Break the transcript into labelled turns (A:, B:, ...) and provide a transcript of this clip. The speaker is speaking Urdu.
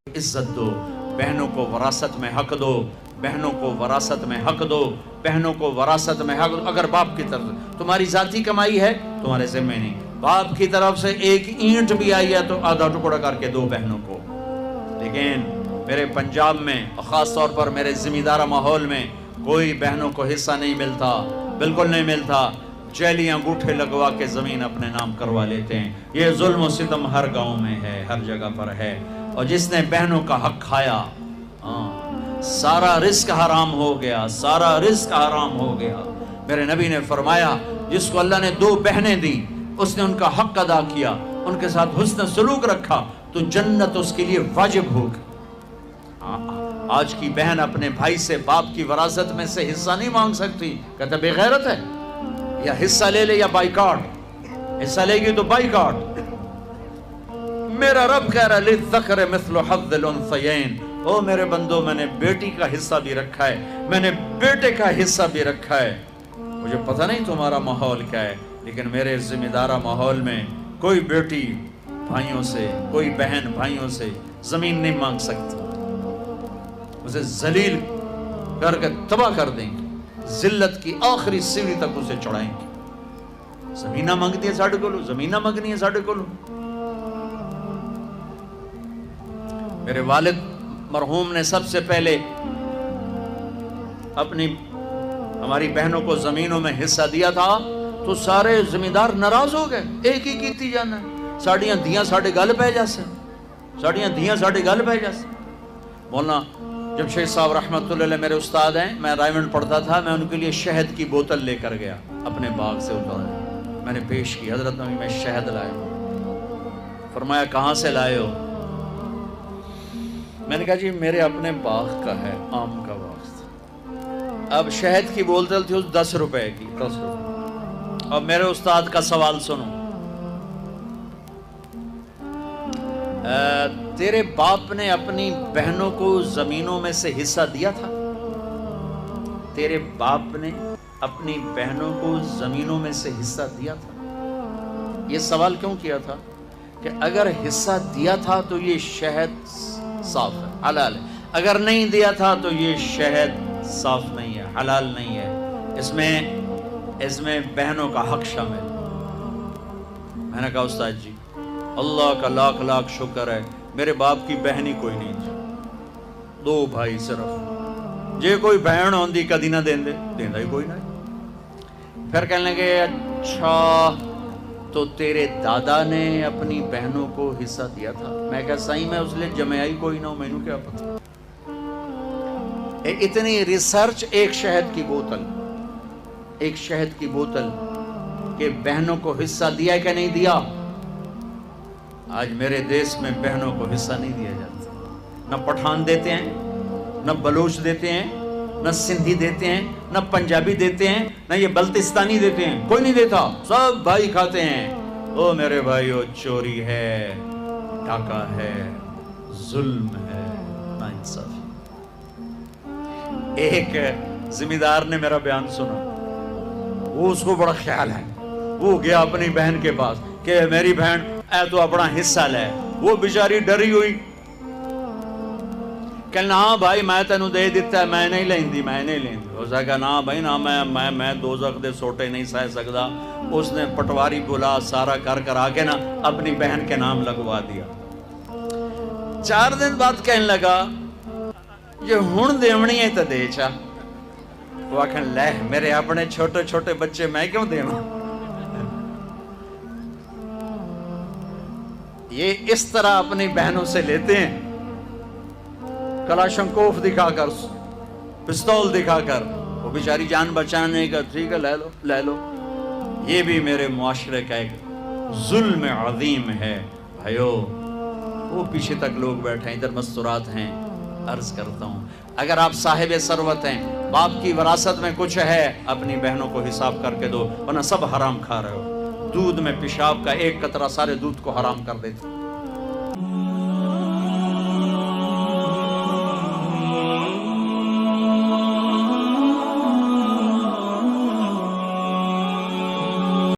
A: عزت دو، بہنوں کو وراثت میں حق دو، بہنوں کو وراثت میں حق دو، بہنوں کو وراثت میں حق دو۔ اگر باپ کی طرف تمہاری ذاتی کمائی ہے تمہارے ذمہ نہیں، باپ کی طرف سے ایک اینٹ بھی آئی ہے تو آدھا ٹکڑا کر کے دو بہنوں کو۔ لیکن میرے پنجاب میں اور خاص طور پر میرے زمیندارہ ماحول میں کوئی بہنوں کو حصہ نہیں ملتا، بالکل نہیں ملتا۔ جیلی انگوٹھے لگوا کے زمین اپنے نام کروا لیتے ہیں۔ یہ ظلم و ستم ہر گاؤں میں ہے، ہر جگہ پر ہے۔ اور جس نے بہنوں کا حق کھایا سارا رزق حرام ہو گیا، سارا رزق حرام ہو گیا۔ میرے نبی نے فرمایا جس کو اللہ نے 2 بہنیں دی، اس نے ان کا حق ادا کیا، ان کے ساتھ حسن سلوک رکھا تو جنت اس کے لیے واجب ہوگی۔ آج کی بہن اپنے بھائی سے باپ کی وراثت میں سے حصہ نہیں مانگ سکتی، کہتا بے غیرت ہے، یا حصہ لے لے یا بائیکاٹ، حصہ لے گی تو بائیکاٹ۔ میرا رب کہہ رہا للذکر مثل حظ الانثیین، او میرے بندو میں نے بیٹی کا حصہ بھی رکھا ہے، میں نے بیٹے کا حصہ بھی رکھا ہے۔ مجھے پتہ نہیں تمہارا ماحول کیا ہے، لیکن میرے ذمہ دارہ ماحول میں کوئی بیٹی بھائیوں سے، کوئی بہن بھائیوں سے زمین نہیں مانگ سکتی، اسے ذلیل کر کے تباہ کر دیں گے، ذلت کی آخری سیڑھی تک اسے چڑھائیں گے۔ زمینہ مانگتی ہے ساڑھے کو لو، زمینہ مانگنی ہے ساڑھے کو لو۔ میرے والد مرحوم نے سب سے پہلے اپنی ہماری بہنوں کو زمینوں میں حصہ دیا تھا تو سارے زمیندار ناراض ہو گئے، ایک ہی کیتی جانا ہے، ساڑیاں دیاں ساڑھے گل پہ جاسے، ساڑیاں دیاں ساڑھے گل پہ جاسے۔ مولانا جب شیخ صاحب رحمۃ اللہ علیہ میرے استاد ہیں، میں رائمنڈ پڑھتا تھا، میں ان کے لیے شہد کی بوتل لے کر گیا اپنے باغ سے اتارا، میں نے پیش کی، حضرت نبی میں شہد لائے ہوں۔ فرمایا کہاں سے لائے ہو؟ میں نے کہا جی میرے اپنے باغ کا ہے، آم کا باغ تھا۔ اب شہد کی بوتل تھی اس 10 روپے کی، 10 روپے۔ اب میرے استاد کا سوال سنو، تیرے باپ نے اپنی بہنوں کو زمینوں میں سے حصہ دیا تھا؟ تیرے باپ نے اپنی بہنوں کو زمینوں میں سے حصہ دیا تھا؟ یہ سوال کیوں کیا تھا کہ اگر حصہ دیا تھا تو یہ شہد صاف ہے، حلال ہے، اگر نہیں دیا تھا تو یہ شہد صاف نہیں ہے، حلال نہیں ہے، اس میں بہنوں کا حق شامل۔ میں نے کہا استاد جی اللہ کا لاکھ لاکھ شکر ہے میرے باپ کی بہن ہی کوئی نہیں تھی، 2 بھائی صرف، جے کوئی بہن ہوندی کدی نہ دیندے، دیندہ ہی کوئی نہیں۔ پھر کہنے لگے اچھا تو تیرے دادا نے اپنی بہنوں کو حصہ دیا تھا؟ میں کہا صحیح میں اس لئے جمعائی کوئی نہ ہو، میں نے کیا پتا۔ اتنی ریسرچ ایک شہد کی بوتل، ایک شہد کی بوتل کہ بہنوں کو حصہ دیا ہے کہ نہیں دیا؟ آج میرے دیس میں بہنوں کو حصہ نہیں دیا جاتا، نہ پٹھان دیتے ہیں، نہ بلوچ دیتے ہیں، نہ سندھی دیتے ہیں، نہ پنجابی دیتے ہیں، نہ یہ بلتستانی دیتے ہیں، کوئی نہیں دیتا، سب بھائی کھاتے ہیں۔ او میرے بھائیو، چوری ہے، ڈاکہ ہے، ظلم ہے، ناانصافی۔ ایک زمیندار نے میرا بیان سنا، وہ اس کو بڑا خیال ہے، وہ گیا اپنی بہن کے پاس کہ میری بہن اے تو اپنا حصہ لے۔ وہ بیچاری ڈری ہوئی، کہنا ہاں بھائی میں تینوں دے دیتا ہے، میں نہیں لیندی، میں نہیں لیندی۔ اس نے کہا نا بھائی نا، میں دوزخ دے سوٹے نہیں سہ سکتا۔ اس نے پٹواری بلا سارا کر آ کے نا اپنی بہن کے نام لگوا دیا۔ 4 دن بعد کہنے لگا یہ ہن دیونی ہے تو دے چا۔ وہ آکھن لے میرے اپنے چھوٹے چھوٹے بچے میں کیوں دیواں؟ یہ اس طرح اپنی بہنوں سے لیتے ہیں، کلاشنکوف دکھا کر، پستول دکھا کر، وہ بیچاری جان بچانے کا ٹھیک ہے لے لو لے لو۔ یہ بھی میرے معاشرے کا ایک ظلم عظیم ہے بھائیو۔ وہ پیچھے تک لوگ بیٹھے ہیں، ادھر مستورات ہیں، عرض کرتا ہوں اگر آپ صاحب ثروت ہیں، باپ کی وراثت میں کچھ ہے، اپنی بہنوں کو حساب کر کے دو، ورنہ سب حرام کھا رہے ہو۔ دودھ میں پیشاب کا ایک قطرہ سارے دودھ کو حرام کر دیتے۔